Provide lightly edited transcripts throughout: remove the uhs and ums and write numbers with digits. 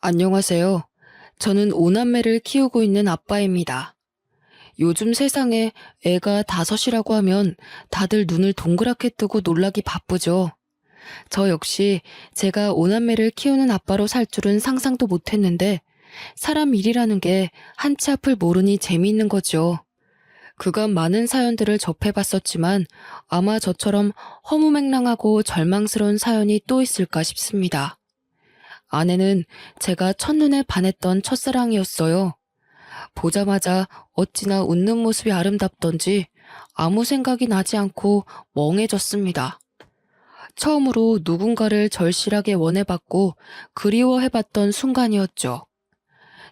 안녕하세요. 저는 오남매를 키우고 있는 아빠입니다. 요즘 세상에 애가 다섯이라고 하면 다들 눈을 동그랗게 뜨고 놀라기 바쁘죠. 저 역시 제가 오남매를 키우는 아빠로 살 줄은 상상도 못했는데 사람 일이라는 게 한치 앞을 모르니 재미있는 거죠. 그간 많은 사연들을 접해봤었지만 아마 저처럼 허무맹랑하고 절망스러운 사연이 또 있을까 싶습니다. 아내는 제가 첫눈에 반했던 첫사랑이었어요. 보자마자 어찌나 웃는 모습이 아름답던지 아무 생각이 나지 않고 멍해졌습니다. 처음으로 누군가를 절실하게 원해봤고 그리워해봤던 순간이었죠.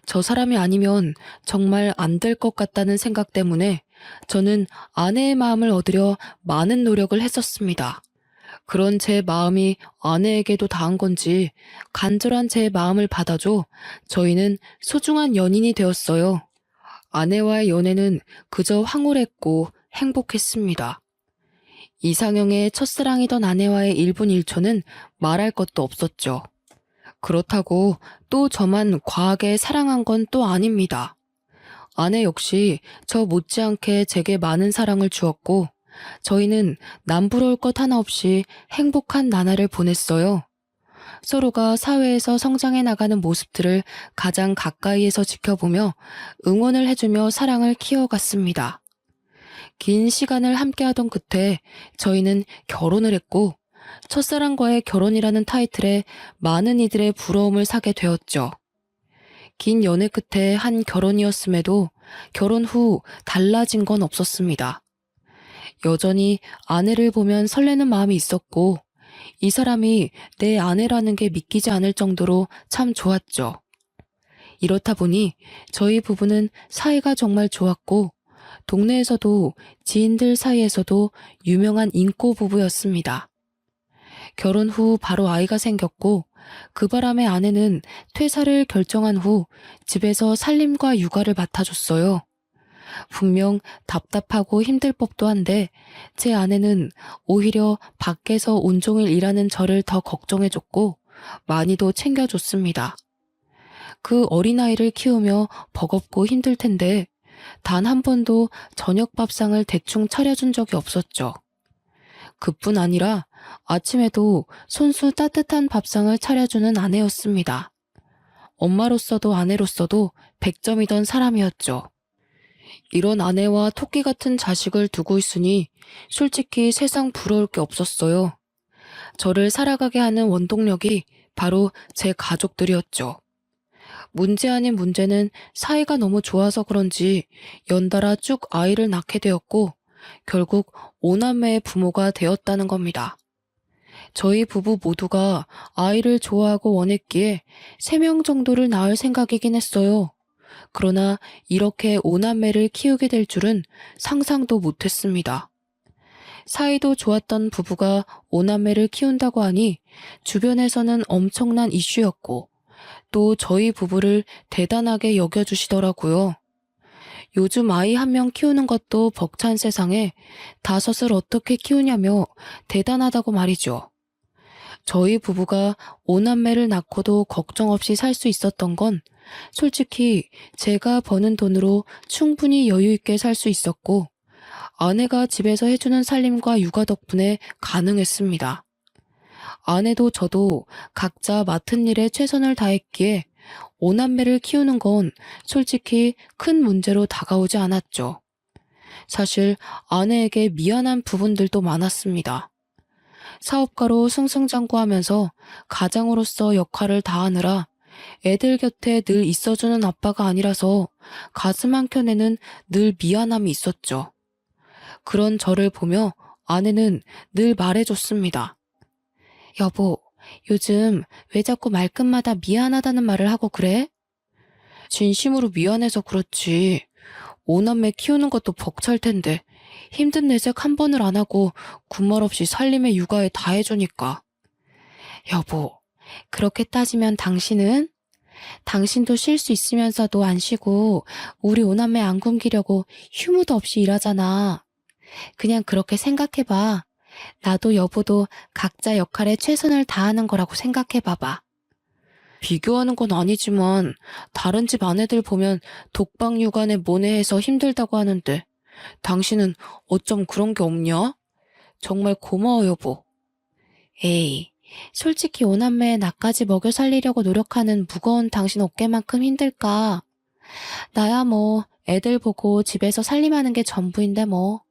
저 사람이 아니면 정말 안 될 것 같다는 생각 때문에 저는 아내의 마음을 얻으려 많은 노력을 했었습니다. 그런 제 마음이 아내에게도 닿은 건지 간절한 제 마음을 받아줘 저희는 소중한 연인이 되었어요. 아내와의 연애는 그저 황홀했고 행복했습니다. 이상형의 첫사랑이던 아내와의 1분 1초는 말할 것도 없었죠. 그렇다고 또 저만 과하게 사랑한 건 또 아닙니다. 아내 역시 저 못지않게 제게 많은 사랑을 주었고 저희는 남부러울 것 하나 없이 행복한 나날을 보냈어요. 서로가 사회에서 성장해 나가는 모습들을 가장 가까이에서 지켜보며 응원을 해주며 사랑을 키워갔습니다. 긴 시간을 함께하던 끝에 저희는 결혼을 했고 첫사랑과의 결혼이라는 타이틀에 많은 이들의 부러움을 사게 되었죠. 긴 연애 끝에 한 결혼이었음에도 결혼 후 달라진 건 없었습니다. 여전히 아내를 보면 설레는 마음이 있었고 이 사람이 내 아내라는 게 믿기지 않을 정도로 참 좋았죠. 이렇다 보니 저희 부부는 사이가 정말 좋았고 동네에서도 지인들 사이에서도 유명한 인꼬 부부였습니다. 결혼 후 바로 아이가 생겼고 그 바람에 아내는 퇴사를 결정한 후 집에서 살림과 육아를 맡아줬어요. 분명 답답하고 힘들 법도 한데 제 아내는 오히려 밖에서 온종일 일하는 저를 더 걱정해줬고 많이도 챙겨줬습니다. 그 어린아이를 키우며 버겁고 힘들 텐데 단 한 번도 저녁 밥상을 대충 차려준 적이 없었죠. 그뿐 아니라 아침에도 손수 따뜻한 밥상을 차려주는 아내였습니다. 엄마로서도 아내로서도 100점이던 사람이었죠. 이런 아내와 토끼 같은 자식을 두고 있으니 솔직히 세상 부러울 게 없었어요. 저를 살아가게 하는 원동력이 바로 제 가족들이었죠. 문제 아닌 문제는 사이가 너무 좋아서 그런지 연달아 쭉 아이를 낳게 되었고 결국 5남매의 부모가 되었다는 겁니다. 저희 부부 모두가 아이를 좋아하고 원했기에 3명 정도를 낳을 생각이긴 했어요. 그러나 이렇게 5남매를 키우게 될 줄은 상상도 못했습니다. 사이도 좋았던 부부가 5남매를 키운다고 하니 주변에서는 엄청난 이슈였고 또 저희 부부를 대단하게 여겨주시더라고요. 요즘 아이 1명 키우는 것도 벅찬 세상에 5을 어떻게 키우냐며 대단하다고 말이죠. 저희 부부가 5남매를 낳고도 걱정 없이 살 수 있었던 건 솔직히 제가 버는 돈으로 충분히 여유 있게 살 수 있었고 아내가 집에서 해주는 살림과 육아 덕분에 가능했습니다. 아내도 저도 각자 맡은 일에 최선을 다했기에 5남매를 키우는 건 솔직히 큰 문제로 다가오지 않았죠. 사실 아내에게 미안한 부분들도 많았습니다. 사업가로 승승장구하면서 가장으로서 역할을 다하느라 애들 곁에 늘 있어주는 아빠가 아니라서 가슴 한켠에는 늘 미안함이 있었죠. 그런 저를 보며 아내는 늘 말해줬습니다. 여보, 요즘 왜 자꾸 말끝마다 미안하다는 말을 하고 그래? 진심으로 미안해서 그렇지. 5남매 키우는 것도 벅찰 텐데 힘든 내색 한 번을 안 하고 군말 없이 살림에 육아에 다 해주니까. 여보, 그렇게 따지면 당신은? 당신도 쉴 수 있으면서도 안 쉬고 우리 5남매 안 굶기려고 휴무도 없이 일하잖아. 그냥 그렇게 생각해봐. 나도 여보도 각자 역할에 최선을 다하는 거라고 생각해봐봐. 비교하는 건 아니지만 다른 집 아내들 보면 독방 육아에 모내해서 힘들다고 하는데 당신은 어쩜 그런 게 없냐? 정말 고마워 여보. 에이, 솔직히 오남매 나까지 먹여 살리려고 노력하는 무거운 당신 어깨만큼 힘들까? 나야 뭐 애들 보고 집에서 살림하는 게 전부인데 뭐.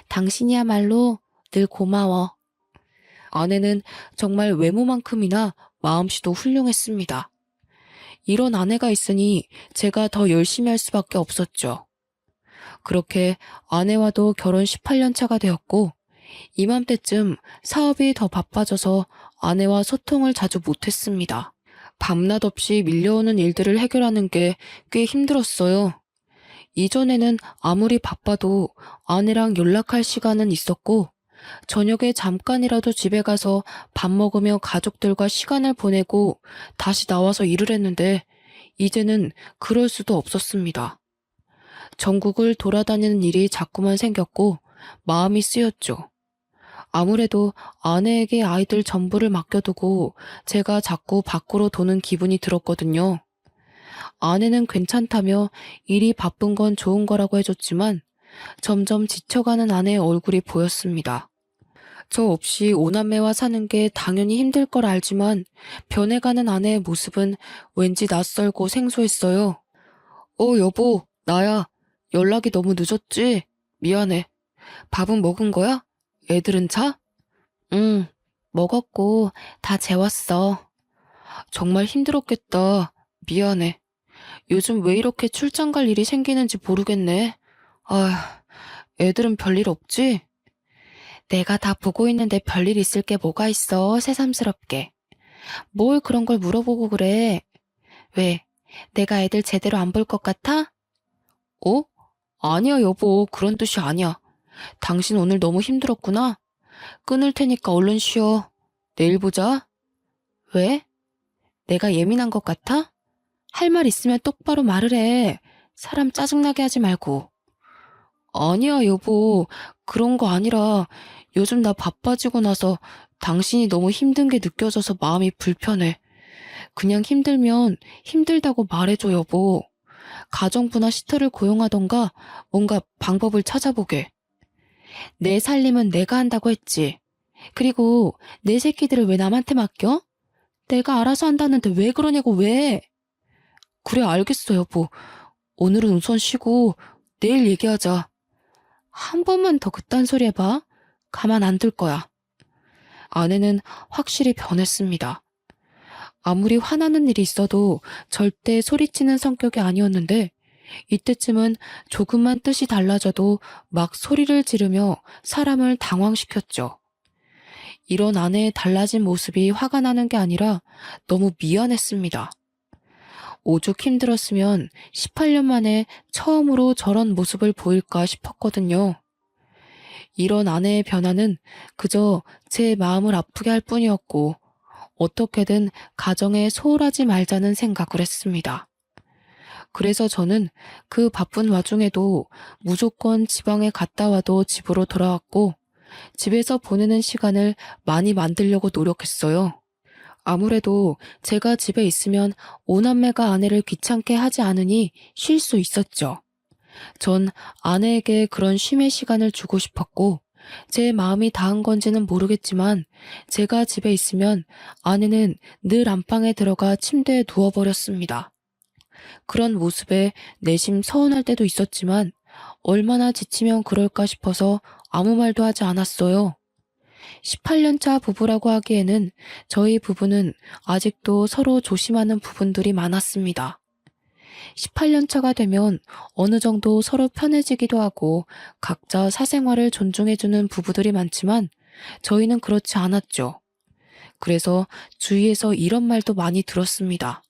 당신이야말로 늘 고마워. 아내는 정말 외모만큼이나 마음씨도 훌륭했습니다. 이런 아내가 있으니 제가 더 열심히 할 수밖에 없었죠. 그렇게 아내와도 결혼 18년 차가 되었고 이맘때쯤 사업이 더 바빠져서 아내와 소통을 자주 못했습니다. 밤낮 없이 밀려오는 일들을 해결하는 게 꽤 힘들었어요. 이전에는 아무리 바빠도 아내랑 연락할 시간은 있었고 저녁에 잠깐이라도 집에 가서 밥 먹으며 가족들과 시간을 보내고 다시 나와서 일을 했는데 이제는 그럴 수도 없었습니다. 전국을 돌아다니는 일이 자꾸만 생겼고 마음이 쓰였죠. 아무래도 아내에게 아이들 전부를 맡겨두고 제가 자꾸 밖으로 도는 기분이 들었거든요. 아내는 괜찮다며 일이 바쁜 건 좋은 거라고 해줬지만 점점 지쳐가는 아내의 얼굴이 보였습니다. 저 없이 오남매와 사는 게 당연히 힘들 걸 알지만 변해가는 아내의 모습은 왠지 낯설고 생소했어요. 여보, 나야. 연락이 너무 늦었지? 미안해. 밥은 먹은 거야? 애들은 자? 응, 먹었고 다 재웠어. 정말 힘들었겠다. 미안해. 요즘 왜 이렇게 출장 갈 일이 생기는지 모르겠네. 아, 애들은 별일 없지? 내가 다 보고 있는데 별일 있을 게 뭐가 있어, 새삼스럽게. 뭘 그런 걸 물어보고 그래. 왜, 내가 애들 제대로 안 볼 것 같아? 어? 아니야, 여보. 그런 뜻이 아니야. 당신 오늘 너무 힘들었구나. 끊을 테니까 얼른 쉬어. 내일 보자. 왜? 내가 예민한 것 같아? 할 말 있으면 똑바로 말을 해. 사람 짜증나게 하지 말고. 아니야, 여보. 그런 거 아니라 요즘 나 바빠지고 나서 당신이 너무 힘든 게 느껴져서 마음이 불편해. 그냥 힘들면 힘들다고 말해줘, 여보. 가정부나 시터를 고용하던가 뭔가 방법을 찾아보게. 내 살림은 내가 한다고 했지. 그리고 내 새끼들을 왜 남한테 맡겨? 내가 알아서 한다는데 왜 그러냐고 왜? 그래 알겠어 여보. 오늘은 우선 쉬고 내일 얘기하자. 한 번만 더 그딴 소리 해봐. 가만 안 둘 거야. 아내는 확실히 변했습니다. 아무리 화나는 일이 있어도 절대 소리치는 성격이 아니었는데 이때쯤은 조금만 뜻이 달라져도 막 소리를 지르며 사람을 당황시켰죠. 이런 아내의 달라진 모습이 화가 나는 게 아니라 너무 미안했습니다. 오죽 힘들었으면 18년 만에 처음으로 저런 모습을 보일까 싶었거든요. 이런 아내의 변화는 그저 제 마음을 아프게 할 뿐이었고 어떻게든 가정에 소홀하지 말자는 생각을 했습니다. 그래서 저는 그 바쁜 와중에도 무조건 지방에 갔다 와도 집으로 돌아왔고 집에서 보내는 시간을 많이 만들려고 노력했어요. 아무래도 제가 집에 있으면 오남매가 아내를 귀찮게 하지 않으니 쉴 수 있었죠. 전 아내에게 그런 쉼의 시간을 주고 싶었고 제 마음이 닿은 건지는 모르겠지만 제가 집에 있으면 아내는 늘 안방에 들어가 침대에 누워버렸습니다. 그런 모습에 내심 서운할 때도 있었지만 얼마나 지치면 그럴까 싶어서 아무 말도 하지 않았어요. 18년 차 부부라고 하기에는 저희 부부는 아직도 서로 조심하는 부분들이 많았습니다. 18년 차가 되면 어느 정도 서로 편해지기도 하고 각자 사생활을 존중해주는 부부들이 많지만 저희는 그렇지 않았죠. 그래서 주위에서 이런 말도 많이 들었습니다.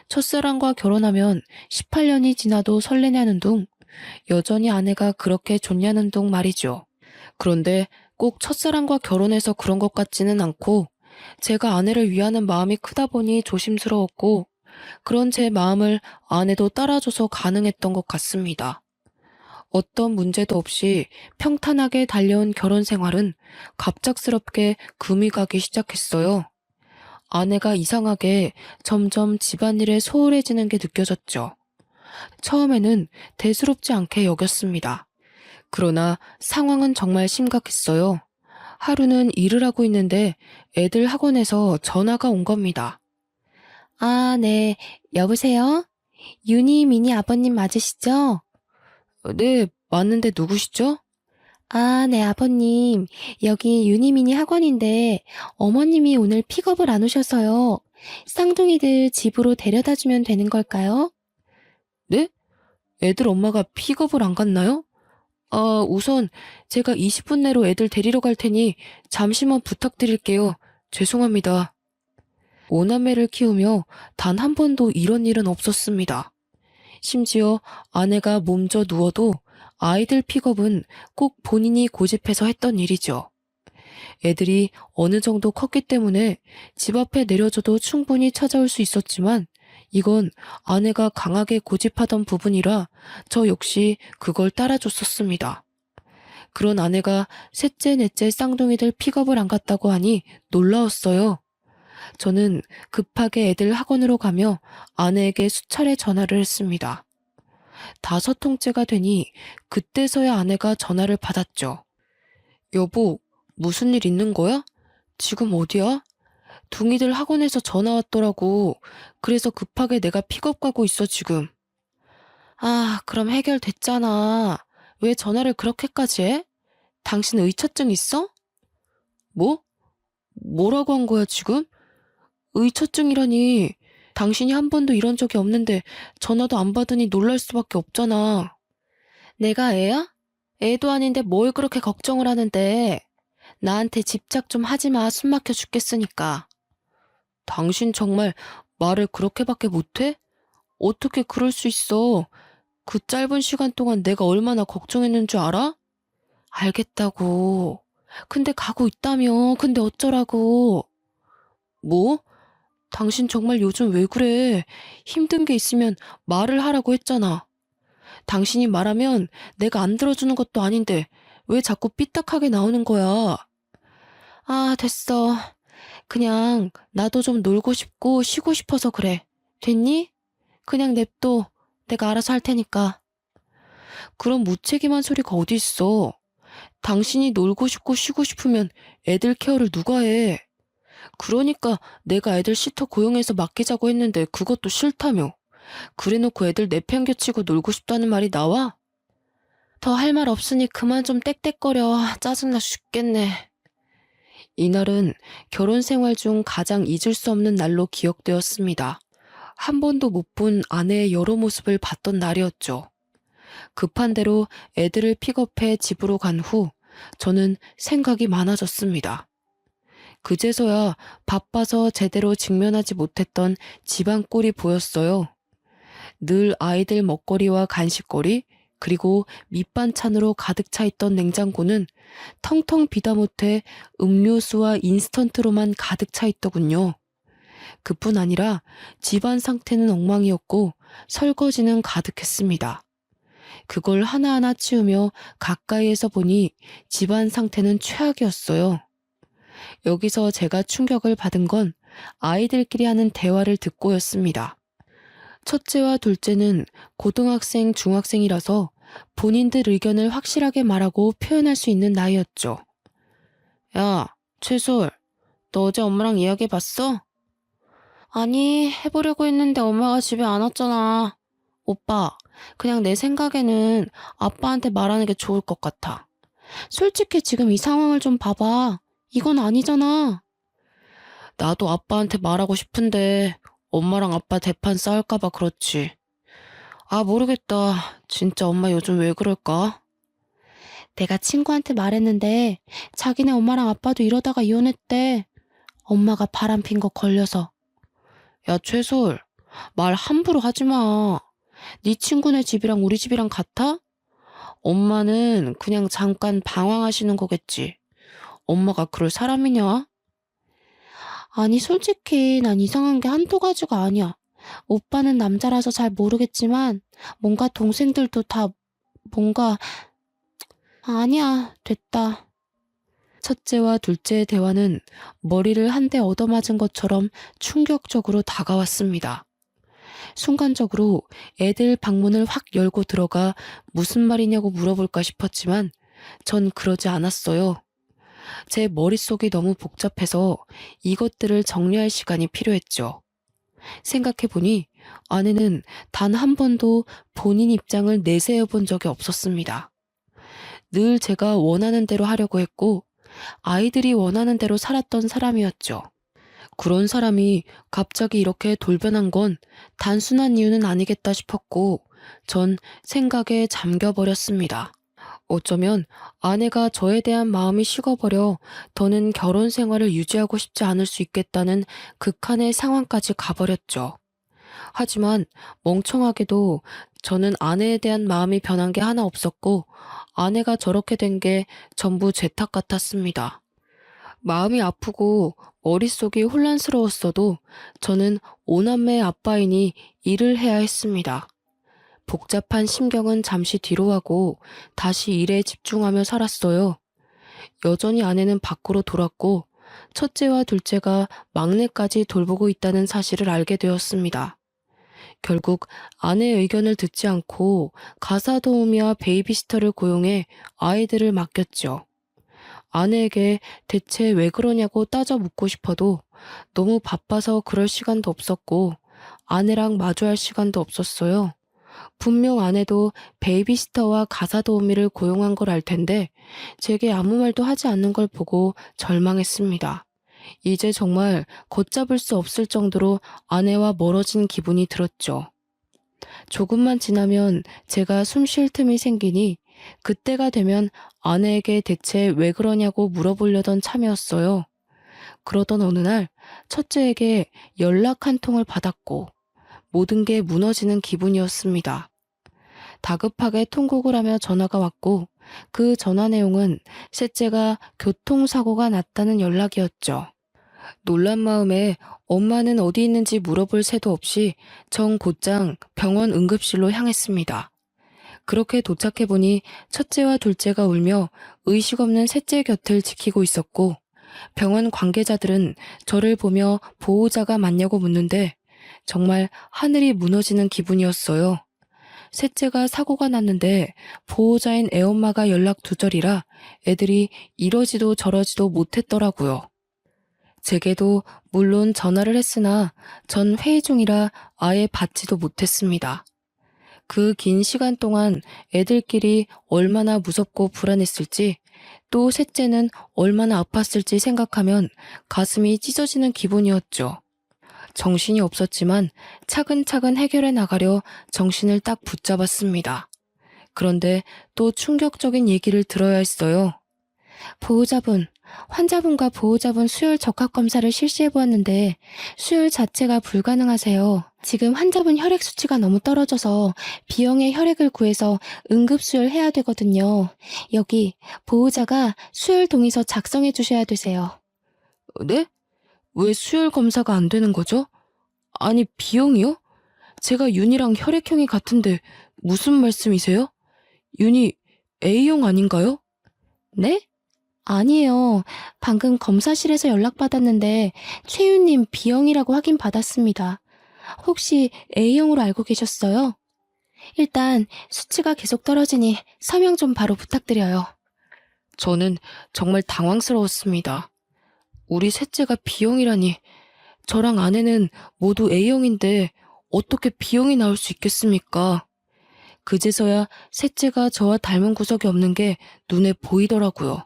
첫사랑과 결혼하면 18년이 지나도 설레냐는 둥, 여전히 아내가 그렇게 좋냐는 둥 말이죠. 그런데 꼭 첫사랑과 결혼해서 그런 것 같지는 않고 제가 아내를 위하는 마음이 크다 보니 조심스러웠고 그런 제 마음을 아내도 따라줘서 가능했던 것 같습니다. 어떤 문제도 없이 평탄하게 달려온 결혼 생활은 갑작스럽게 금이 가기 시작했어요. 아내가 이상하게 점점 집안일에 소홀해지는 게 느껴졌죠. 처음에는 대수롭지 않게 여겼습니다. 그러나 상황은 정말 심각했어요. 하루는 일을 하고 있는데 애들 학원에서 전화가 온 겁니다. 아, 네. 여보세요? 유니 미니 아버님 맞으시죠? 네, 맞는데 누구시죠? 아, 네, 아버님. 여기 유니미니 학원인데 어머님이 오늘 픽업을 안 오셔서요. 쌍둥이들 집으로 데려다 주면 되는 걸까요? 네? 애들 엄마가 픽업을 안 갔나요? 아, 우선 제가 20분 내로 애들 데리러 갈 테니 잠시만 부탁드릴게요. 죄송합니다. 오남매를 키우며 단 한 번도 이런 일은 없었습니다. 심지어 아내가 몸져 누워도 아이들 픽업은 꼭 본인이 고집해서 했던 일이죠. 애들이 어느 정도 컸기 때문에 집 앞에 내려줘도 충분히 찾아올 수 있었지만 이건 아내가 강하게 고집하던 부분이라 저 역시 그걸 따라줬었습니다. 그런 아내가 셋째, 넷째 쌍둥이들 픽업을 안 갔다고 하니 놀라웠어요. 저는 급하게 애들 학원으로 가며 아내에게 수차례 전화를 했습니다. 5통째가 되니 그때서야 아내가 전화를 받았죠. 여보, 무슨 일 있는 거야? 지금 어디야? 둥이들 학원에서 전화 왔더라고. 그래서 급하게 내가 픽업 가고 있어, 지금. 아, 그럼 해결됐잖아. 왜 전화를 그렇게까지 해? 당신 의처증 있어? 뭐? 뭐라고 한 거야, 지금? 의처증이라니. 당신이 한 번도 이런 적이 없는데 전화도 안 받으니 놀랄 수밖에 없잖아. 내가 애야? 애도 아닌데 뭘 그렇게 걱정을 하는데. 나한테 집착 좀 하지 마. 숨 막혀 죽겠으니까. 당신 정말 말을 그렇게밖에 못해? 어떻게 그럴 수 있어? 그 짧은 시간 동안 내가 얼마나 걱정했는 줄 알아? 알겠다고. 근데 가고 있다며. 근데 어쩌라고. 뭐? 당신 정말 요즘 왜 그래? 힘든 게 있으면 말을 하라고 했잖아. 당신이 말하면 내가 안 들어주는 것도 아닌데 왜 자꾸 삐딱하게 나오는 거야? 아, 됐어. 그냥 나도 좀 놀고 싶고 쉬고 싶어서 그래. 됐니? 그냥 냅둬. 내가 알아서 할 테니까. 그런 무책임한 소리가 어디 있어. 당신이 놀고 싶고 쉬고 싶으면 애들 케어를 누가 해? 그러니까 내가 애들 시터 고용해서 맡기자고 했는데 그것도 싫다며. 그래놓고 애들 내팽개치고 놀고 싶다는 말이 나와? 더 할 말 없으니 그만 좀 떽떽거려. 짜증나 죽겠네. 이날은 결혼 생활 중 가장 잊을 수 없는 날로 기억되었습니다. 한 번도 못 본 아내의 여러 모습을 봤던 날이었죠. 급한 대로 애들을 픽업해 집으로 간 후 저는 생각이 많아졌습니다. 그제서야 바빠서 제대로 직면하지 못했던 집안 꼴이 보였어요. 늘 아이들 먹거리와 간식거리, 그리고 밑반찬으로 가득 차 있던 냉장고는 텅텅 비다 못해 음료수와 인스턴트로만 가득 차 있더군요. 그뿐 아니라 집안 상태는 엉망이었고 설거지는 가득했습니다. 그걸 하나하나 치우며 가까이에서 보니 집안 상태는 최악이었어요. 여기서 제가 충격을 받은 건 아이들끼리 하는 대화를 듣고였습니다. 첫째와 둘째는 고등학생, 중학생이라서 본인들 의견을 확실하게 말하고 표현할 수 있는 나이였죠. 야, 최솔, 너 어제 엄마랑 이야기해봤어? 아니, 해보려고 했는데 엄마가 집에 안 왔잖아. 오빠, 그냥 내 생각에는 아빠한테 말하는 게 좋을 것 같아. 솔직히 지금 이 상황을 좀 봐봐. 이건 아니잖아. 나도 아빠한테 말하고 싶은데 엄마랑 아빠 대판 싸울까봐 그렇지. 아, 모르겠다. 진짜 엄마 요즘 왜 그럴까? 내가 친구한테 말했는데 자기네 엄마랑 아빠도 이러다가 이혼했대. 엄마가 바람핀 거 걸려서. 야, 최솔, 말 함부로 하지 마. 네 친구네 집이랑 우리 집이랑 같아? 엄마는 그냥 잠깐 방황하시는 거겠지. 엄마가 그럴 사람이냐? 아니, 솔직히 난 이상한 게 한두 가지가 아니야. 오빠는 남자라서 잘 모르겠지만 뭔가 동생들도 다 뭔가 아니야, 됐다. 첫째와 둘째의 대화는 머리를 한 대 얻어맞은 것처럼 충격적으로 다가왔습니다. 순간적으로 애들 방문을 확 열고 들어가 무슨 말이냐고 물어볼까 싶었지만 전 그러지 않았어요. 제 머릿속이 너무 복잡해서 이것들을 정리할 시간이 필요했죠. 생각해보니 아내는 단 한 번도 본인 입장을 내세워 본 적이 없었습니다. 늘 제가 원하는 대로 하려고 했고 아이들이 원하는 대로 살았던 사람이었죠. 그런 사람이 갑자기 이렇게 돌변한 건 단순한 이유는 아니겠다 싶었고 전 생각에 잠겨버렸습니다. 어쩌면 아내가 저에 대한 마음이 식어버려 더는 결혼 생활을 유지하고 싶지 않을 수 있겠다는 극한의 상황까지 가버렸죠. 하지만 멍청하게도 저는 아내에 대한 마음이 변한 게 하나 없었고 아내가 저렇게 된 게 전부 제 탓 같았습니다. 마음이 아프고 머릿속이 혼란스러웠어도 저는 오남매의 아빠이니 일을 해야 했습니다. 복잡한 심경은 잠시 뒤로 하고 다시 일에 집중하며 살았어요. 여전히 아내는 밖으로 돌았고 첫째와 둘째가 막내까지 돌보고 있다는 사실을 알게 되었습니다. 결국 아내의 의견을 듣지 않고 가사 도우미와 베이비시터를 고용해 아이들을 맡겼죠. 아내에게 대체 왜 그러냐고 따져 묻고 싶어도 너무 바빠서 그럴 시간도 없었고 아내랑 마주할 시간도 없었어요. 분명 아내도 베이비시터와 가사 도우미를 고용한 걸 알 텐데 제게 아무 말도 하지 않는 걸 보고 절망했습니다. 이제 정말 걷잡을 수 없을 정도로 아내와 멀어진 기분이 들었죠. 조금만 지나면 제가 숨 쉴 틈이 생기니 그때가 되면 아내에게 대체 왜 그러냐고 물어보려던 참이었어요. 그러던 어느 날 첫째에게 연락 한 통을 받았고 모든 게 무너지는 기분이었습니다. 다급하게 통곡을 하며 전화가 왔고 그 전화 내용은 셋째가 교통사고가 났다는 연락이었죠. 놀란 마음에 엄마는 어디 있는지 물어볼 새도 없이 정 곧장 병원 응급실로 향했습니다. 그렇게 도착해보니 첫째와 둘째가 울며 의식 없는 셋째 곁을 지키고 있었고 병원 관계자들은 저를 보며 보호자가 맞냐고 묻는데 정말 하늘이 무너지는 기분이었어요. 셋째가 사고가 났는데 보호자인 애엄마가 연락 두절이라 애들이 이러지도 저러지도 못했더라고요. 제게도 물론 전화를 했으나 전 회의 중이라 아예 받지도 못했습니다. 그 긴 시간 동안 애들끼리 얼마나 무섭고 불안했을지 또 셋째는 얼마나 아팠을지 생각하면 가슴이 찢어지는 기분이었죠. 정신이 없었지만 차근차근 해결해 나가려 정신을 딱 붙잡았습니다. 그런데 또 충격적인 얘기를 들어야 했어요. 보호자분, 환자분과 보호자분 수혈 적합 검사를 실시해 보았는데 수혈 자체가 불가능하세요. 지금 환자분 혈액 수치가 너무 떨어져서 B형의 혈액을 구해서 응급 수혈해야 되거든요. 여기 보호자가 수혈 동의서 작성해 주셔야 되세요. 네? 왜 수혈 검사가 안 되는 거죠? 아니, B형이요? 제가 윤이랑 혈액형이 같은데 무슨 말씀이세요? 윤이 A형 아닌가요? 네? 아니에요. 방금 검사실에서 연락받았는데 최윤님 B형이라고 확인받았습니다. 혹시 A형으로 알고 계셨어요? 일단 수치가 계속 떨어지니 서명 좀 바로 부탁드려요. 저는 정말 당황스러웠습니다. 우리 셋째가 B형이라니. 저랑 아내는 모두 A형인데 어떻게 B형이 나올 수 있겠습니까? 그제서야 셋째가 저와 닮은 구석이 없는 게 눈에 보이더라고요.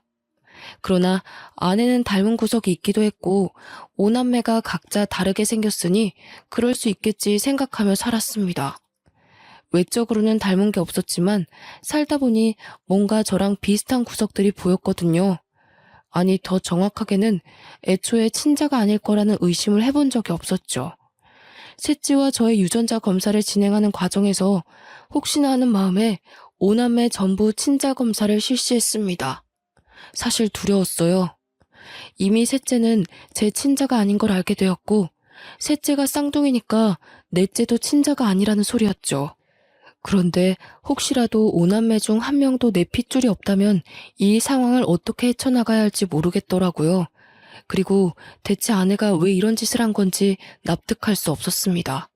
그러나 아내는 닮은 구석이 있기도 했고 오남매가 각자 다르게 생겼으니 그럴 수 있겠지 생각하며 살았습니다. 외적으로는 닮은 게 없었지만 살다 보니 뭔가 저랑 비슷한 구석들이 보였거든요. 아니, 더 정확하게는 애초에 친자가 아닐 거라는 의심을 해본 적이 없었죠. 셋째와 저의 유전자 검사를 진행하는 과정에서 혹시나 하는 마음에 오남매 전부 친자 검사를 실시했습니다. 사실 두려웠어요. 이미 셋째는 제 친자가 아닌 걸 알게 되었고 셋째가 쌍둥이니까 넷째도 친자가 아니라는 소리였죠. 그런데 혹시라도 오남매 중 한 명도 내 핏줄이 없다면 이 상황을 어떻게 헤쳐나가야 할지 모르겠더라고요. 그리고 대체 아내가 왜 이런 짓을 한 건지 납득할 수 없었습니다.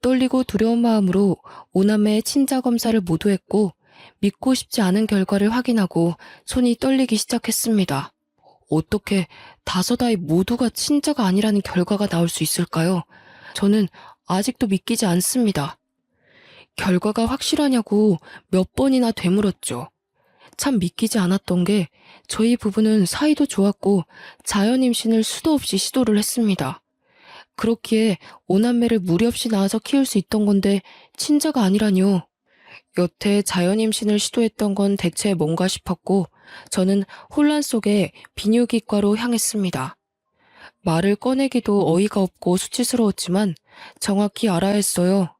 떨리고 두려운 마음으로 오남매의 친자 검사를 모두 했고 믿고 싶지 않은 결과를 확인하고 손이 떨리기 시작했습니다. 어떻게 5아이 모두가 친자가 아니라는 결과가 나올 수 있을까요? 저는 아직도 믿기지 않습니다. 결과가 확실하냐고 몇 번이나 되물었죠. 참 믿기지 않았던 게 저희 부부는 사이도 좋았고 자연 임신을 수도 없이 시도를 했습니다. 그렇기에 오남매를 무리 없이 낳아서 키울 수 있던 건데 친자가 아니라뇨. 여태 자연 임신을 시도했던 건 대체 뭔가 싶었고 저는 혼란 속에 비뇨기과로 향했습니다. 말을 꺼내기도 어이가 없고 수치스러웠지만 정확히 알아야 했어요.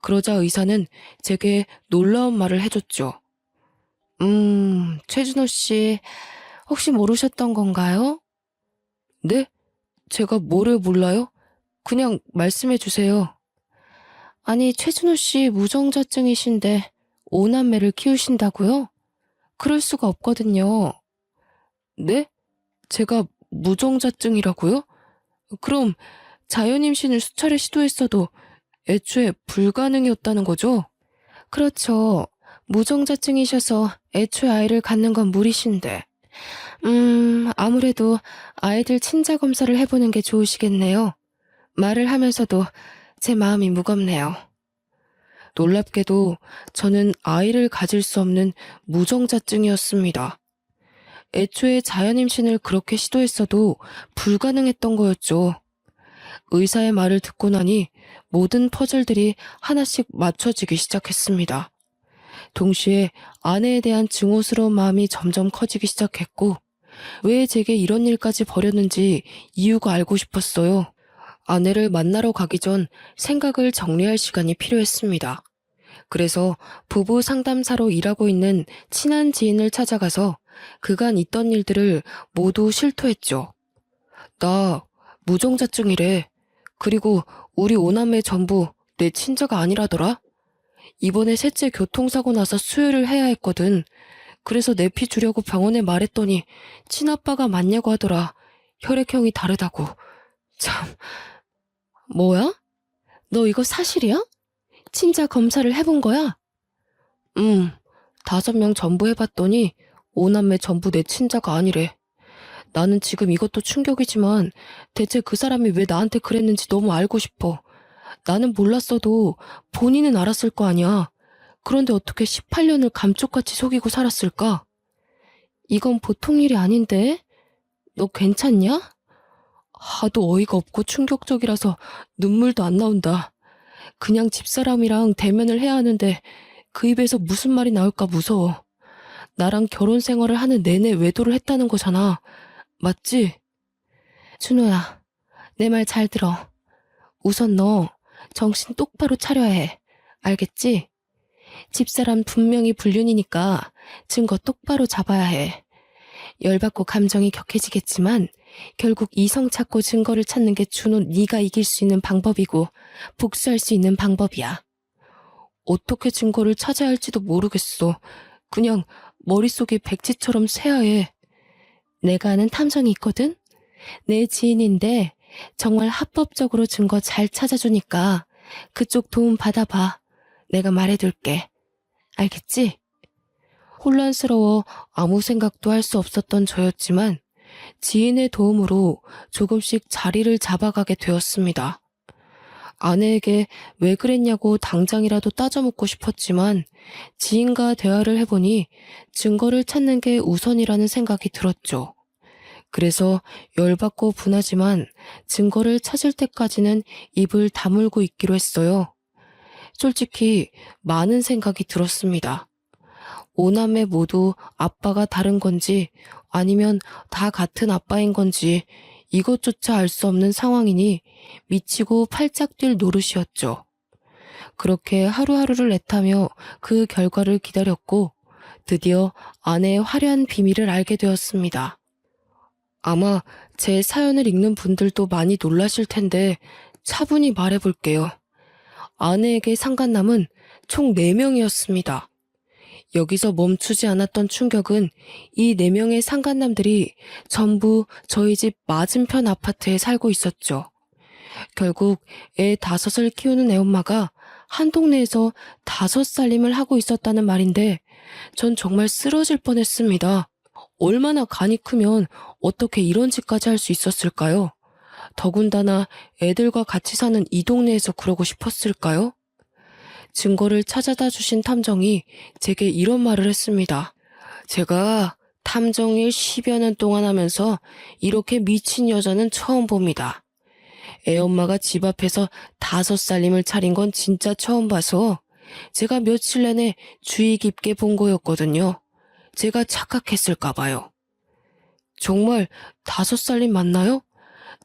그러자 의사는 제게 놀라운 말을 해줬죠. 최준호 씨, 혹시 모르셨던 건가요? 네? 제가 뭐를 몰라요? 그냥 말씀해 주세요. 아니, 최준호 씨 무정자증이신데 오남매를 키우신다고요? 그럴 수가 없거든요. 네? 제가 무정자증이라고요? 그럼 자연임신을 수차례 시도했어도 애초에 불가능이었다는 거죠? 그렇죠. 무정자증이셔서 애초에 아이를 갖는 건 무리신데. 아무래도 아이들 친자 검사를 해보는 게 좋으시겠네요. 말을 하면서도 제 마음이 무겁네요. 놀랍게도 저는 아이를 가질 수 없는 무정자증이었습니다. 애초에 자연임신을 그렇게 시도했어도 불가능했던 거였죠. 의사의 말을 듣고 나니 모든 퍼즐들이 하나씩 맞춰지기 시작했습니다. 동시에 아내에 대한 증오스러운 마음이 점점 커지기 시작했고 왜 제게 이런 일까지 벌였는지 이유가 알고 싶었어요. 아내를 만나러 가기 전 생각을 정리할 시간이 필요했습니다. 그래서 부부 상담사로 일하고 있는 친한 지인을 찾아가서 그간 있던 일들을 모두 실토했죠. 나 무정자증이래. 그리고 우리 오남매 전부 내 친자가 아니라더라. 이번에 셋째 교통사고 나서 수혈을 해야 했거든. 그래서 내피 주려고 병원에 말했더니 친아빠가 맞냐고 하더라. 혈액형이 다르다고. 참, 뭐야? 너 이거 사실이야? 친자 검사를 해본 거야? 5명 전부 해봤더니 오남매 전부 내 친자가 아니래. 나는 지금 이것도 충격이지만 대체 그 사람이 왜 나한테 그랬는지 너무 알고 싶어. 나는 몰랐어도 본인은 알았을 거 아니야. 그런데 어떻게 18년을 감쪽같이 속이고 살았을까? 이건 보통 일이 아닌데? 너 괜찮냐? 하도 어이가 없고 충격적이라서 눈물도 안 나온다. 그냥 집사람이랑 대면을 해야 하는데 그 입에서 무슨 말이 나올까 무서워. 나랑 결혼 생활을 하는 내내 외도를 했다는 거잖아. 맞지? 준호야, 내 말 잘 들어. 우선 너 정신 똑바로 차려야 해. 알겠지? 집사람 분명히 불륜이니까 증거 똑바로 잡아야 해. 열받고 감정이 격해지겠지만 결국 이성 찾고 증거를 찾는 게 준호 네가 이길 수 있는 방법이고 복수할 수 있는 방법이야. 어떻게 증거를 찾아야 할지도 모르겠어. 그냥 머릿속이 백지처럼 새하얘. 내가 아는 탐정이 있거든? 내 지인인데 정말 합법적으로 증거 잘 찾아주니까 그쪽 도움 받아봐. 내가 말해둘게. 알겠지? 혼란스러워 아무 생각도 할 수 없었던 저였지만 지인의 도움으로 조금씩 자리를 잡아가게 되었습니다. 아내에게 왜 그랬냐고 당장이라도 따져묻고 싶었지만 지인과 대화를 해보니 증거를 찾는 게 우선이라는 생각이 들었죠. 그래서 열받고 분하지만 증거를 찾을 때까지는 입을 다물고 있기로 했어요. 솔직히 많은 생각이 들었습니다. 오남매 모두 아빠가 다른 건지 아니면 다 같은 아빠인 건지 이것조차 알 수 없는 상황이니 미치고 팔짝 뛸 노릇이었죠. 그렇게 하루하루를 애타며 그 결과를 기다렸고 드디어 아내의 화려한 비밀을 알게 되었습니다. 아마 제 사연을 읽는 분들도 많이 놀라실 텐데 차분히 말해볼게요. 아내에게 상간남은 총 4명이었습니다. 여기서 멈추지 않았던 충격은 이 4명의 상간남들이 전부 저희 집 맞은편 아파트에 살고 있었죠. 결국 애 5을 키우는 애엄마가 한 동네에서 5살림을 하고 있었다는 말인데 전 정말 쓰러질 뻔했습니다. 얼마나 간이 크면 어떻게 이런 짓까지 할 수 있었을까요? 더군다나 애들과 같이 사는 이 동네에서 그러고 싶었을까요? 증거를 찾아다 주신 탐정이 제게 이런 말을 했습니다. 제가 탐정일 10여 년 동안 하면서 이렇게 미친 여자는 처음 봅니다. 애엄마가 집 앞에서 5살림을 차린 건 진짜 처음 봐서 제가 며칠 내내 주의 깊게 본 거였거든요. 제가 착각했을까 봐요. 정말 5살림 맞나요?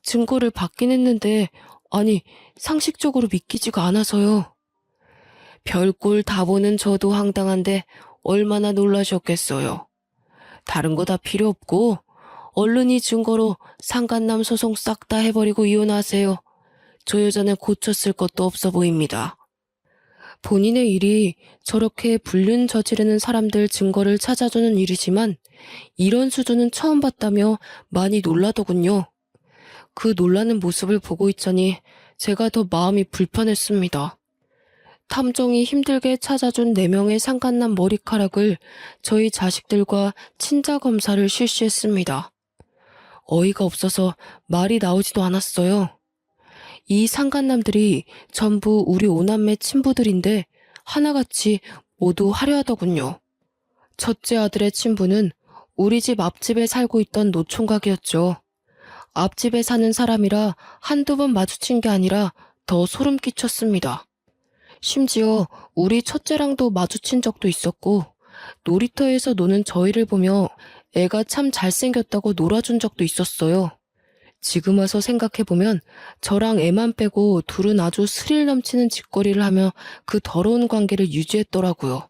증거를 받긴 했는데 아니 상식적으로 믿기지가 않아서요. 별꼴 다 보는 저도 황당한데 얼마나 놀라셨겠어요. 다른 거 다 필요 없고 얼른 이 증거로 상간남 소송 싹 다 해버리고 이혼하세요. 저 여자는 고쳤을 것도 없어 보입니다. 본인의 일이 저렇게 불륜 저지르는 사람들 증거를 찾아주는 일이지만 이런 수준은 처음 봤다며 많이 놀라더군요. 그 놀라는 모습을 보고 있자니 제가 더 마음이 불편했습니다. 탐정이 힘들게 찾아준 4명의 상간남 머리카락을 저희 자식들과 친자 검사를 실시했습니다. 어이가 없어서 말이 나오지도 않았어요. 이 상간남들이 전부 우리 오남매 친부들인데 하나같이 모두 화려하더군요. 첫째 아들의 친부는 우리 집 앞집에 살고 있던 노총각이었죠. 앞집에 사는 사람이라 한두 번 마주친 게 아니라 더 소름 끼쳤습니다. 심지어 우리 첫째랑도 마주친 적도 있었고 놀이터에서 노는 저희를 보며 애가 참 잘생겼다고 놀아준 적도 있었어요. 지금 와서 생각해보면 저랑 애만 빼고 둘은 아주 스릴 넘치는 짓거리를 하며 그 더러운 관계를 유지했더라고요.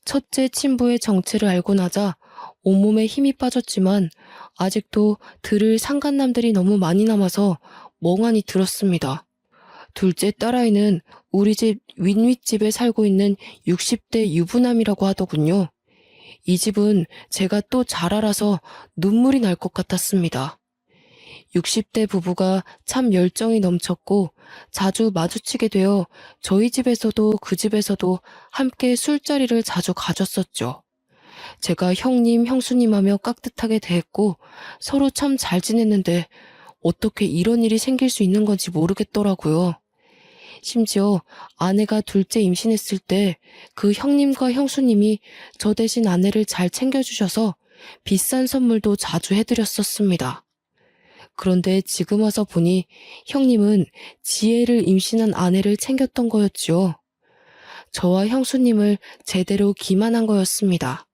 첫째 친부의 정체를 알고 나자 온몸에 힘이 빠졌지만 아직도 들을 상간남들이 너무 많이 남아서 멍하니 들었습니다. 둘째 딸아이는 우리 집 윗윗집에 살고 있는 60대 유부남이라고 하더군요. 이 집은 제가 또 잘 알아서 눈물이 날 것 같았습니다. 60대 부부가 참 열정이 넘쳤고 자주 마주치게 되어 저희 집에서도 그 집에서도 함께 술자리를 자주 가졌었죠. 제가 형님, 형수님 하며 깍듯하게 대했고 서로 참 잘 지냈는데 어떻게 이런 일이 생길 수 있는 건지 모르겠더라고요. 심지어 아내가 둘째 임신했을 때 그 형님과 형수님이 저 대신 아내를 잘 챙겨주셔서 비싼 선물도 자주 해드렸었습니다. 그런데 지금 와서 보니 형님은 지혜를 임신한 아내를 챙겼던 거였죠. 저와 형수님을 제대로 기만한 거였습니다.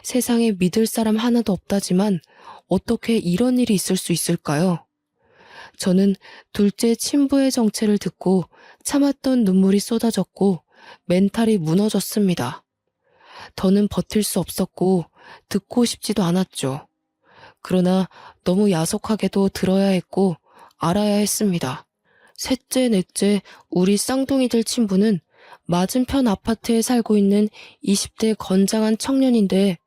세상에 믿을 사람 하나도 없다지만 어떻게 이런 일이 있을 수 있을까요? 저는 둘째 친부의 정체를 듣고 참았던 눈물이 쏟아졌고 멘탈이 무너졌습니다. 더는 버틸 수 없었고 듣고 싶지도 않았죠. 그러나 너무 야속하게도 들어야 했고 알아야 했습니다. 셋째, 넷째, 우리 쌍둥이들 친부는 맞은편 아파트에 살고 있는 20대 건장한 청년인데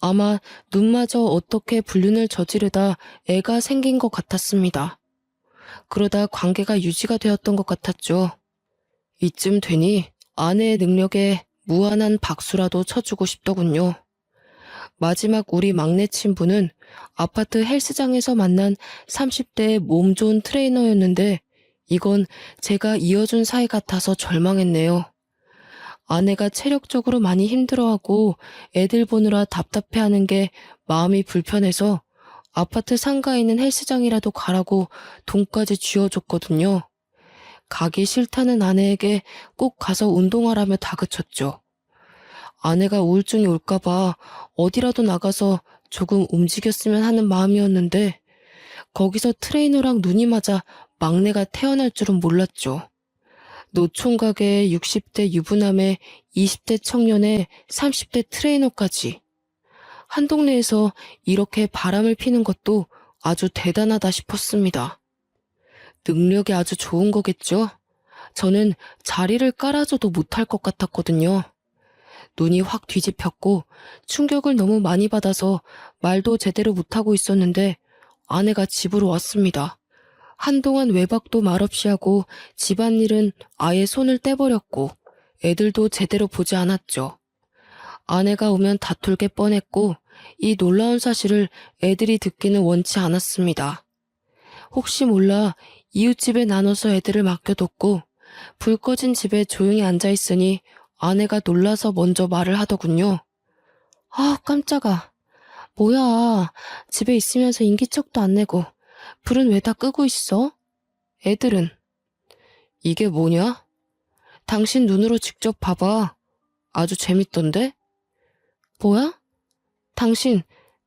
아마 눈마저 어떻게 불륜을 저지르다 애가 생긴 것 같았습니다. 그러다 관계가 유지가 되었던 것 같았죠. 이쯤 되니 아내의 능력에 무한한 박수라도 쳐주고 싶더군요. 마지막 우리 막내 친부는 아파트 헬스장에서 만난 30대의 몸 좋은 트레이너였는데 이건 제가 이어준 사이 같아서 절망했네요. 아내가 체력적으로 많이 힘들어하고 애들 보느라 답답해하는 게 마음이 불편해서 아파트 상가에 있는 헬스장이라도 가라고 돈까지 쥐어줬거든요. 가기 싫다는 아내에게 꼭 가서 운동하라며 다그쳤죠. 아내가 우울증이 올까봐 어디라도 나가서 조금 움직였으면 하는 마음이었는데 거기서 트레이너랑 눈이 맞아 막내가 태어날 줄은 몰랐죠. 노총각의 60대 유부남에 20대 청년에 30대 트레이너까지. 한 동네에서 이렇게 바람을 피는 것도 아주 대단하다 싶었습니다. 능력이 아주 좋은 거겠죠? 저는 자리를 깔아줘도 못할 것 같았거든요. 눈이 확 뒤집혔고 충격을 너무 많이 받아서 말도 제대로 못하고 있었는데 아내가 집으로 왔습니다. 한동안 외박도 말없이 하고 집안일은 아예 손을 떼버렸고 애들도 제대로 보지 않았죠. 아내가 오면 다툴 게 뻔했고 이 놀라운 사실을 애들이 듣기는 원치 않았습니다. 혹시 몰라 이웃집에 나눠서 애들을 맡겨뒀고 불 꺼진 집에 조용히 앉아있으니 아내가 놀라서 먼저 말을 하더군요. 아, 깜짝아. 뭐야. 집에 있으면서 인기척도 안 내고 불은 왜 다 끄고 있어? 애들은? 이게 뭐냐? 당신 눈으로 직접 봐봐. 아주 재밌던데? 뭐야? 당신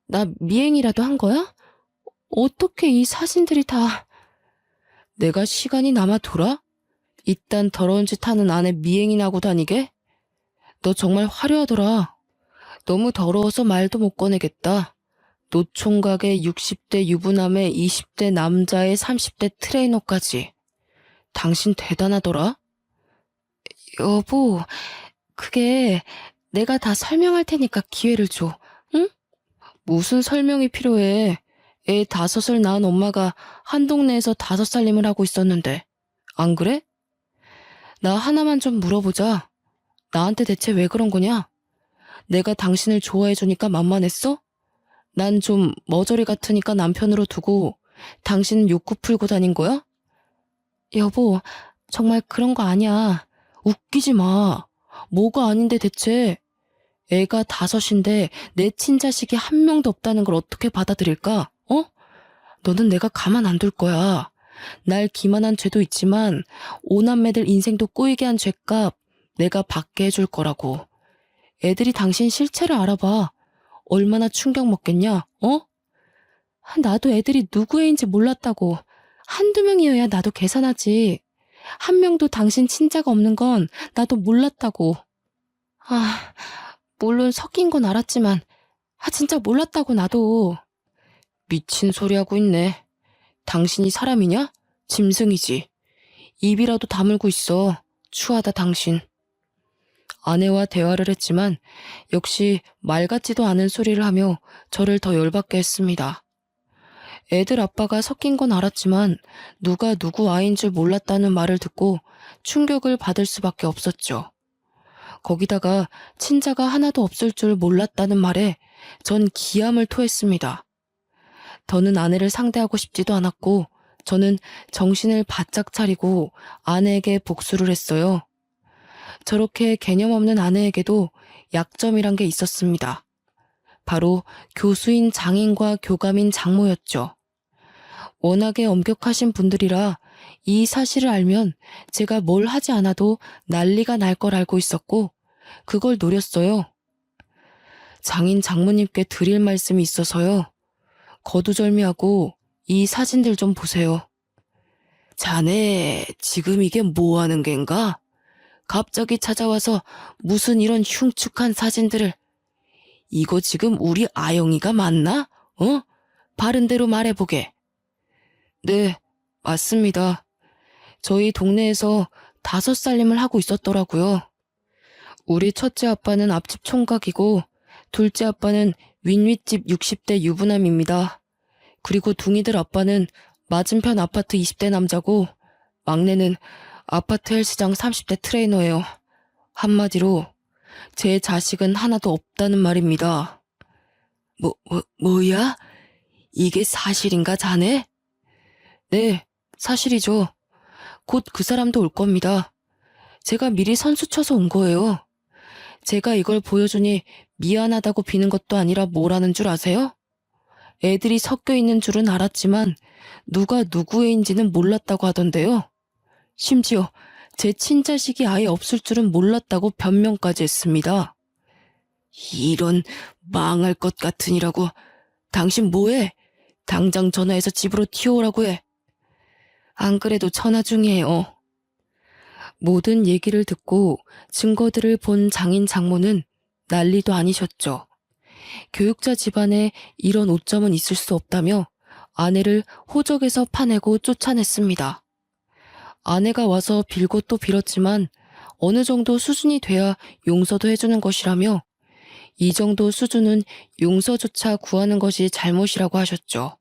나 미행이라도 한 거야? 어떻게 이 사진들이 다... 내가 시간이 남아 돌아? 이딴 더러운 짓 하는 아내 미행이나 하고 다니게? 너 정말 화려하더라. 너무 더러워서 말도 못 꺼내겠다. 노총각의 60대 유부남의 20대 남자의 30대 트레이너까지. 당신 대단하더라. 여보, 그게 내가 다 설명할 테니까 기회를 줘. 응? 무슨 설명이 필요해. 애 5을 낳은 엄마가 한 동네에서 5살림을 하고 있었는데. 안 그래? 나 하나만 좀 물어보자. 나한테 대체 왜 그런 거냐? 내가 당신을 좋아해주니까 만만했어? 난 좀 머저리 같으니까 남편으로 두고 당신은 욕구 풀고 다닌 거야? 여보, 정말 그런 거 아니야. 웃기지 마. 뭐가 아닌데 대체. 애가 5인데 내 친자식이 한 명도 없다는 걸 어떻게 받아들일까? 어? 너는 내가 가만 안 둘 거야. 날 기만한 죄도 있지만 5남매들 인생도 꼬이게 한 죄값 내가 받게 해줄 거라고. 애들이 당신 실체를 알아봐. 얼마나 충격 먹겠냐, 어? 나도 애들이 누구 애인지 몰랐다고. 한두 명이어야 나도 계산하지. 한 명도 당신 친자가 없는 건 나도 몰랐다고. 아, 물론 섞인 건 알았지만, 진짜 몰랐다고 나도. 미친 소리 하고 있네. 당신이 사람이냐? 짐승이지. 입이라도 다물고 있어. 추하다 당신. 아내와 대화를 했지만 역시 말 같지도 않은 소리를 하며 저를 더 열받게 했습니다. 애들 아빠가 섞인 건 알았지만 누가 누구 아이인 줄 몰랐다는 말을 듣고 충격을 받을 수밖에 없었죠. 거기다가 친자가 하나도 없을 줄 몰랐다는 말에 전 기함을 토했습니다. 더는 아내를 상대하고 싶지도 않았고 저는 정신을 바짝 차리고 아내에게 복수를 했어요. 저렇게 개념 없는 아내에게도 약점이란 게 있었습니다. 바로 교수인 장인과 교감인 장모였죠. 워낙에 엄격하신 분들이라 이 사실을 알면 제가 뭘 하지 않아도 난리가 날 걸 알고 있었고 그걸 노렸어요. 장인 장모님께 드릴 말씀이 있어서요. 거두절미하고 이 사진들 좀 보세요. 자네 지금 이게 뭐 하는 겐가? 갑자기 찾아와서 무슨 이런 흉측한 사진들을. 이거 지금 우리 아영이가 맞나? 어? 바른 대로 말해보게. 네, 맞습니다. 저희 동네에서 5살림을 하고 있었더라고요. 우리 첫째 아빠는 앞집 총각이고 둘째 아빠는 윗윗집 60대 유부남입니다. 그리고 둥이들 아빠는 맞은편 아파트 20대 남자고 막내는 아파트 헬스장 30대 트레이너예요. 한마디로 제 자식은 하나도 없다는 말입니다. 뭐야? 이게 사실인가 자네? 네, 사실이죠. 곧 그 사람도 올 겁니다. 제가 미리 선수 쳐서 온 거예요. 제가 이걸 보여주니 미안하다고 비는 것도 아니라 뭐라는 줄 아세요? 애들이 섞여 있는 줄은 알았지만 누가 누구애인지는 몰랐다고 하던데요. 심지어 제 친자식이 아예 없을 줄은 몰랐다고 변명까지 했습니다. 이런 망할 것 같으니라고. 당신 뭐해? 당장 전화해서 집으로 튀어오라고 해. 안 그래도 전화 중이에요. 모든 얘기를 듣고 증거들을 본 장인 장모는 난리도 아니셨죠. 교육자 집안에 이런 오점은 있을 수 없다며 아내를 호적에서 파내고 쫓아냈습니다. 아내가 와서 빌고 또 빌었지만 어느 정도 수준이 돼야 용서도 해주는 것이라며 이 정도 수준은 용서조차 구하는 것이 잘못이라고 하셨죠.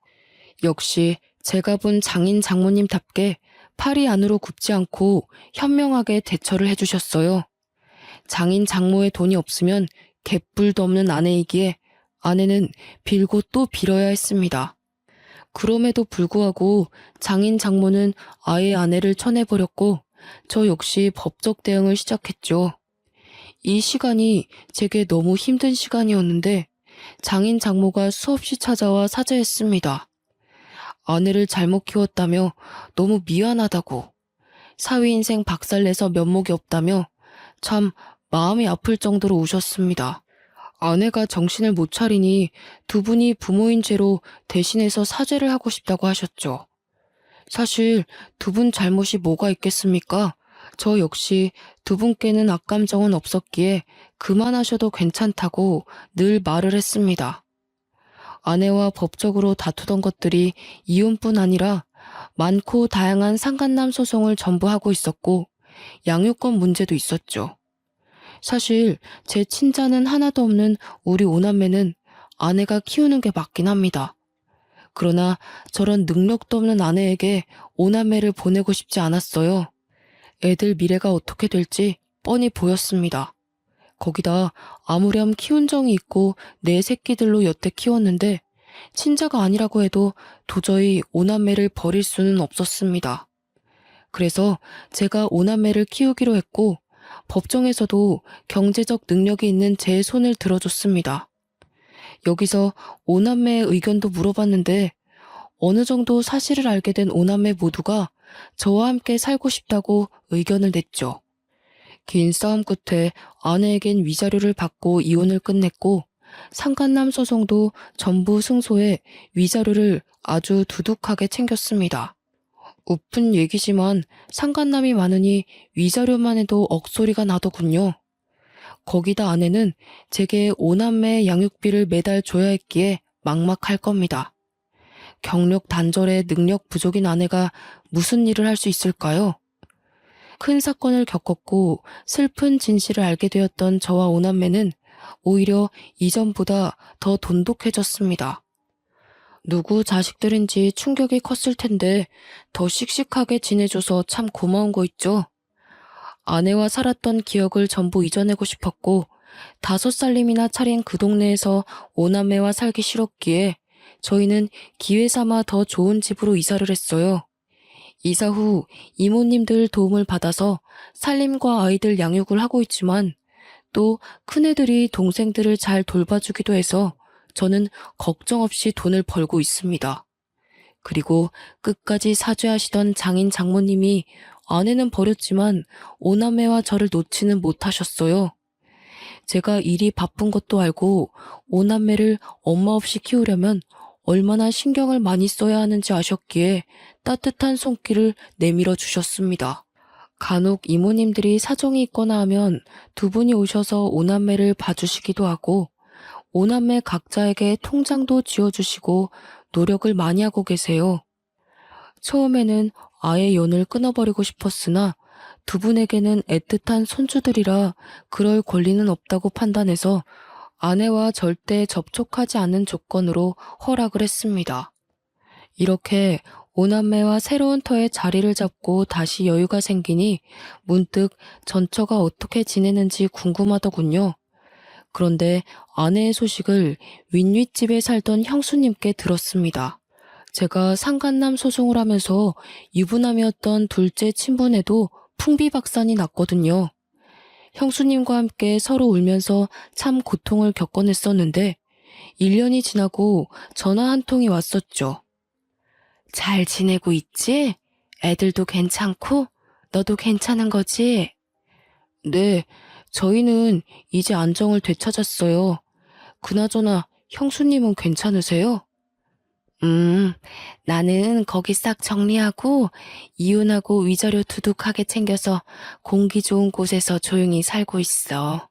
역시 제가 본 장인 장모님답게 팔이 안으로 굽지 않고 현명하게 대처를 해주셨어요. 장인 장모의 돈이 없으면 개뿔도 없는 아내이기에 아내는 빌고 또 빌어야 했습니다. 그럼에도 불구하고 장인 장모는 아예 아내를 쳐내버렸고 저 역시 법적 대응을 시작했죠. 이 시간이 제게 너무 힘든 시간이었는데 장인 장모가 수없이 찾아와 사죄했습니다. 아내를 잘못 키웠다며 너무 미안하다고, 사위 인생 박살내서 면목이 없다며 참 마음이 아플 정도로 우셨습니다. 아내가 정신을 못 차리니 두 분이 부모인 죄로 대신해서 사죄를 하고 싶다고 하셨죠. 사실 두 분 잘못이 뭐가 있겠습니까? 저 역시 두 분께는 악감정은 없었기에 그만하셔도 괜찮다고 늘 말을 했습니다. 아내와 법적으로 다투던 것들이 이혼뿐 아니라 많고 다양한 상간남 소송을 전부 하고 있었고 양육권 문제도 있었죠. 사실 제 친자는 하나도 없는 우리 오남매는 아내가 키우는 게 맞긴 합니다. 그러나 저런 능력도 없는 아내에게 오남매를 보내고 싶지 않았어요. 애들 미래가 어떻게 될지 뻔히 보였습니다. 거기다 아무렴 키운 정이 있고 내 새끼들로 여태 키웠는데 친자가 아니라고 해도 도저히 오남매를 버릴 수는 없었습니다. 그래서 제가 오남매를 키우기로 했고 법정에서도 경제적 능력이 있는 제 손을 들어줬습니다. 여기서 오남매의 의견도 물어봤는데 어느 정도 사실을 알게 된 오남매 모두가 저와 함께 살고 싶다고 의견을 냈죠. 긴 싸움 끝에 아내에겐 위자료를 받고 이혼을 끝냈고 상간남 소송도 전부 승소해 위자료를 아주 두둑하게 챙겼습니다. 우픈 얘기지만 상간남이 많으니 위자료만 해도 억소리가 나더군요. 거기다 아내는 제게 오남매 양육비를 매달 줘야 했기에 막막할 겁니다. 경력 단절에 능력 부족인 아내가 무슨 일을 할 수 있을까요? 큰 사건을 겪었고 슬픈 진실을 알게 되었던 저와 오남매는 오히려 이전보다 더 돈독해졌습니다. 누구 자식들인지 충격이 컸을 텐데 더 씩씩하게 지내줘서 참 고마운 거 있죠? 아내와 살았던 기억을 전부 잊어내고 싶었고 5살림이나 차린 그 동네에서 오남매와 살기 싫었기에 저희는 기회 삼아 더 좋은 집으로 이사를 했어요. 이사 후 이모님들 도움을 받아서 살림과 아이들 양육을 하고 있지만 또 큰애들이 동생들을 잘 돌봐주기도 해서 저는 걱정 없이 돈을 벌고 있습니다. 그리고 끝까지 사죄하시던 장인 장모님이 아내는 버렸지만 오남매와 저를 놓지는 못하셨어요. 제가 일이 바쁜 것도 알고 오남매를 엄마 없이 키우려면 얼마나 신경을 많이 써야 하는지 아셨기에 따뜻한 손길을 내밀어 주셨습니다. 간혹 이모님들이 사정이 있거나 하면 두 분이 오셔서 오남매를 봐주시기도 하고 오남매 각자에게 통장도 지어주시고 노력을 많이 하고 계세요. 처음에는 아예 연을 끊어버리고 싶었으나 두 분에게는 애틋한 손주들이라 그럴 권리는 없다고 판단해서 아내와 절대 접촉하지 않는 조건으로 허락을 했습니다. 이렇게 오남매와 새로운 터에 자리를 잡고 다시 여유가 생기니 문득 전처가 어떻게 지내는지 궁금하더군요. 그런데 아내의 소식을 윗윗집에 살던 형수님께 들었습니다. 제가 상간남 소송을 하면서 유부남이었던 둘째 친분에도 풍비박산이 났거든요. 형수님과 함께 서로 울면서 참 고통을 겪어냈었는데 1년이 지나고 전화 한 통이 왔었죠. 잘 지내고 있지? 애들도 괜찮고? 너도 괜찮은 거지? 네, 저희는 이제 안정을 되찾았어요. 그나저나 형수님은 괜찮으세요? 나는 거기 싹 정리하고 이혼하고 위자료 두둑하게 챙겨서 공기 좋은 곳에서 조용히 살고 있어.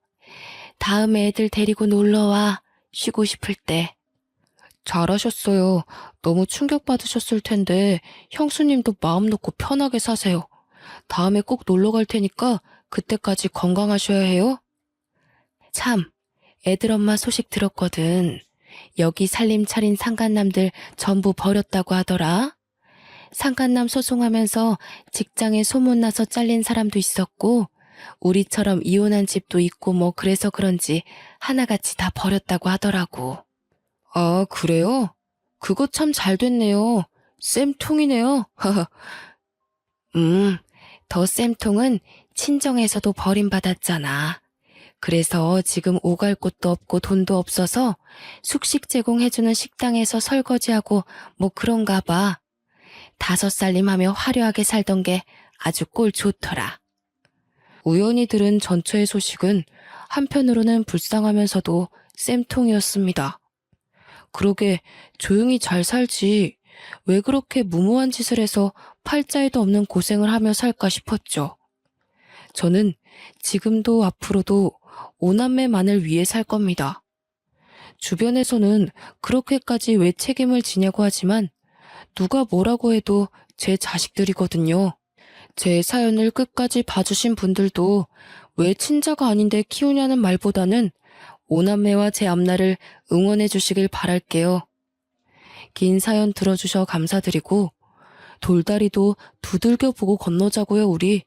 다음에 애들 데리고 놀러와. 쉬고 싶을 때. 잘하셨어요. 너무 충격받으셨을 텐데 형수님도 마음 놓고 편하게 사세요. 다음에 꼭 놀러 갈 테니까 그때까지 건강하셔야 해요. 참, 애들 엄마 소식 들었거든. 여기 살림 차린 상간남들 전부 버렸다고 하더라. 상간남 소송하면서 직장에 소문나서 잘린 사람도 있었고, 우리처럼 이혼한 집도 있고 뭐 그래서 그런지 하나같이 다 버렸다고 하더라고. 아, 그래요? 그거 참 잘 됐네요. 쌤통이네요. 음, 더 쌤통은 친정에서도 버림받았잖아. 그래서 지금 오갈 곳도 없고 돈도 없어서 숙식 제공해주는 식당에서 설거지하고 뭐 그런가 봐. 5살림하며 화려하게 살던 게 아주 꼴 좋더라. 우연히 들은 전처의 소식은 한편으로는 불쌍하면서도 쌤통이었습니다. 그러게 조용히 잘 살지 왜 그렇게 무모한 짓을 해서 팔자에도 없는 고생을 하며 살까 싶었죠. 저는 지금도 앞으로도 오남매만을 위해 살 겁니다. 주변에서는 그렇게까지 왜 책임을 지냐고 하지만 누가 뭐라고 해도 제 자식들이거든요. 제 사연을 끝까지 봐주신 분들도 왜 친자가 아닌데 키우냐는 말보다는 오남매와 제 앞날을 응원해 주시길 바랄게요. 긴 사연 들어주셔 감사드리고 돌다리도 두들겨 보고 건너자고요, 우리.